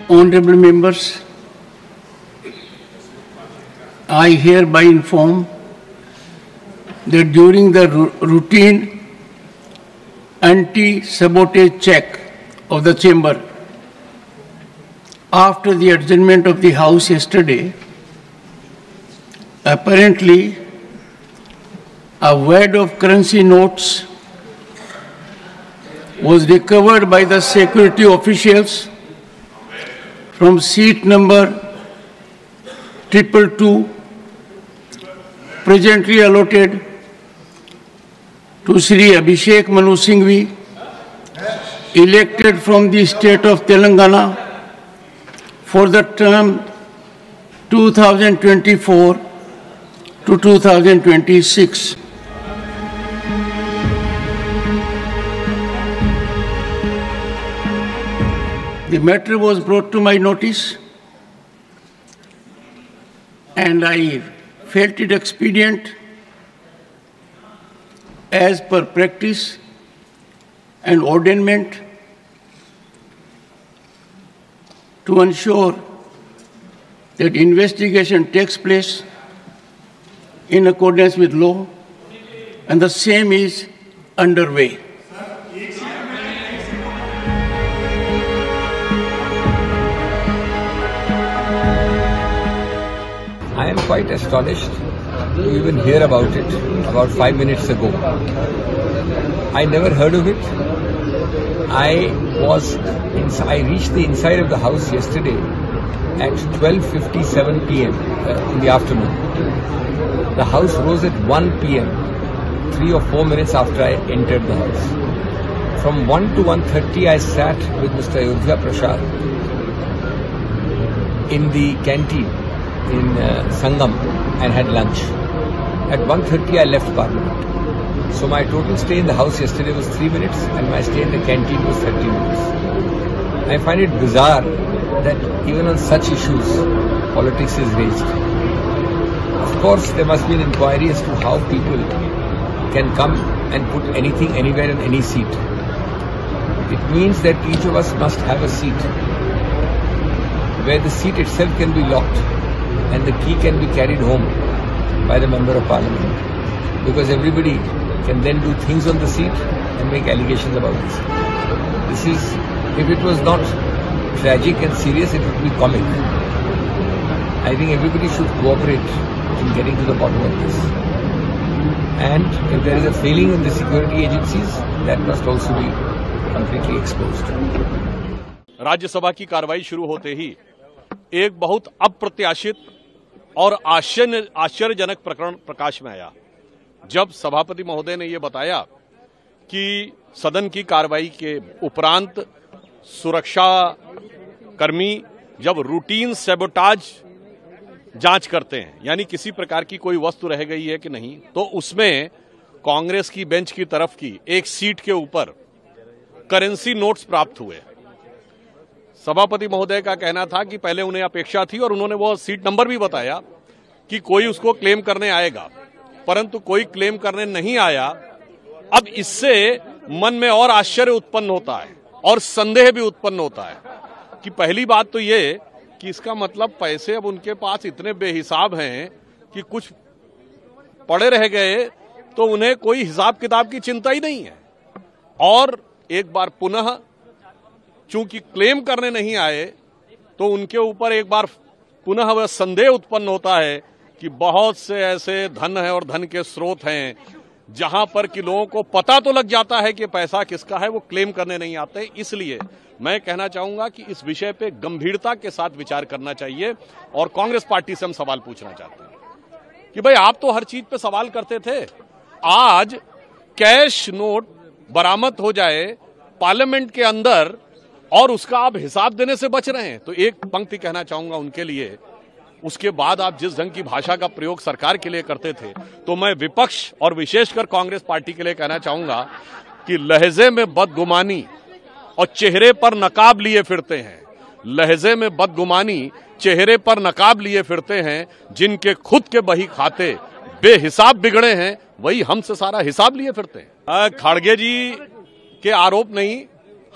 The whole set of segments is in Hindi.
Honorable members, I hereby inform that during the routine anti-sabotage check of the chamber after the adjournment of the House yesterday, apparently a wad of currency notes was recovered by the security officials from seat number 222, presently allotted to Sri Abhishek Manu Singhvi, elected from the state of Telangana for the term 2024 to 2026. The matter was brought to my notice, and I felt it expedient, as per practice and ordainment, to ensure that investigation takes place in accordance with law, and the same is underway. I am quite astonished to even hear about it about 5 minutes ago. I never heard of it. I reached the inside of the house yesterday at 12:57 p.m. In the afternoon. The house rose at 1 p.m., 3 or 4 minutes after I entered the house. From 1 to 1:30 I sat with Mr. Ayodhya Prasad in the canteen in Sangam and had lunch. At 1:30 I left Parliament. So my total stay in the house yesterday was 3 minutes and my stay in the canteen was 30 minutes. I find it bizarre that even on such issues, politics is raised. Of course, there must be an inquiry as to how people can come and put anything anywhere in any seat. It means that each of us must have a seat where the seat itself can be locked and the key can be carried home by the Member of Parliament, because everybody can then do things on the seat and make allegations about the seat. This is, if it was not tragic and serious, it would be comic. I think everybody should cooperate in getting to the bottom of this. And if there is a failing in the security agencies, that must also be completely exposed. Rajya Sabha की कार्रवाई शुरू होते ही एक बहुत अप्रत्याशित और आश्चर्यजनक प्रकरण प्रकाश में आया, जब सभापति महोदय ने यह बताया कि सदन की कार्रवाई के उपरांत सुरक्षा कर्मी जब रूटीन सैबोटाज जांच करते हैं, यानी किसी प्रकार की कोई वस्तु रह गई है कि नहीं, तो उसमें कांग्रेस की बेंच की तरफ की एक सीट के ऊपर करेंसी नोट्स प्राप्त हुए। सभापति महोदय का कहना था कि पहले उन्हें अपेक्षा थी और उन्होंने वो सीट नंबर भी बताया कि कोई उसको क्लेम करने आएगा, परंतु कोई क्लेम करने नहीं आया। अब इससे मन में और आश्चर्य उत्पन्न होता है और संदेह भी उत्पन्न होता है कि पहली बात तो ये कि इसका मतलब पैसे अब उनके पास इतने बेहिसाब हैं कि कुछ पड़े रह गए तो उन्हें कोई हिसाब किताब की चिंता ही नहीं है। और एक बार पुनः चूंकि क्लेम करने नहीं आए तो उनके ऊपर एक बार पुनः वह संदेह उत्पन्न होता है कि बहुत से ऐसे धन है और धन के स्रोत हैं जहां पर कि लोगों को पता तो लग जाता है कि पैसा किसका है, वो क्लेम करने नहीं आते। इसलिए मैं कहना चाहूंगा कि इस विषय पे गंभीरता के साथ विचार करना चाहिए और कांग्रेस पार्टी से हम सवाल पूछना चाहते हैं कि भाई आप तो हर चीज पे सवाल करते थे, आज कैश नोट बरामद हो जाए पार्लियामेंट के अंदर और उसका आप हिसाब देने से बच रहे हैं। तो एक पंक्ति कहना चाहूंगा उनके लिए, उसके बाद आप जिस ढंग की भाषा का प्रयोग सरकार के लिए करते थे, तो मैं विपक्ष और विशेषकर कांग्रेस पार्टी के लिए कहना चाहूंगा कि लहजे में बदगुमानी और चेहरे पर नकाब लिए फिरते हैं, लहजे में बदगुमानी चेहरे पर नकाब लिए फिरते हैं, जिनके खुद के बही खाते बेहिसाब बिगड़े हैं, वही हमसे सारा हिसाब लिए फिरते हैं। खड़गे जी के आरोप नहीं,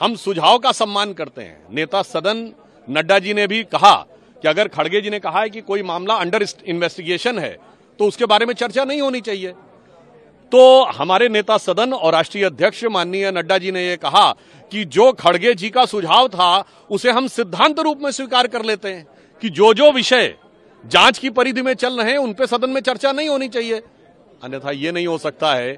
हम सुझाव का सम्मान करते हैं। नेता सदन नड्डा जी ने भी कहा कि अगर खड़गे जी ने कहा है कि कोई मामला अंडर इन्वेस्टिगेशन है तो उसके बारे में चर्चा नहीं होनी चाहिए। तो हमारे नेता सदन और राष्ट्रीय अध्यक्ष माननीय नड्डा जी ने यह कहा कि जो खड़गे जी का सुझाव था उसे हम सिद्धांत रूप में स्वीकार कर लेते हैं कि जो विषय जांच की परिधि में चल रहे हैं उन पे सदन में चर्चा नहीं होनी चाहिए। अन्यथा यह नहीं हो सकता है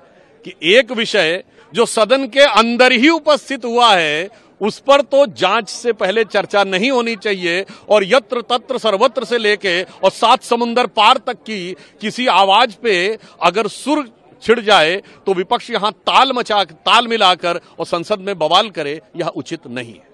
कि एक विषय जो सदन के अंदर ही उपस्थित हुआ है उस पर तो जांच से पहले चर्चा नहीं होनी चाहिए, और यत्र तत्र सर्वत्र से लेके और 7 समुंदर पार तक की किसी आवाज पे अगर सुर छिड़ जाए तो विपक्ष यहां ताल मिलाकर और संसद में बवाल करे, यह उचित नहीं है।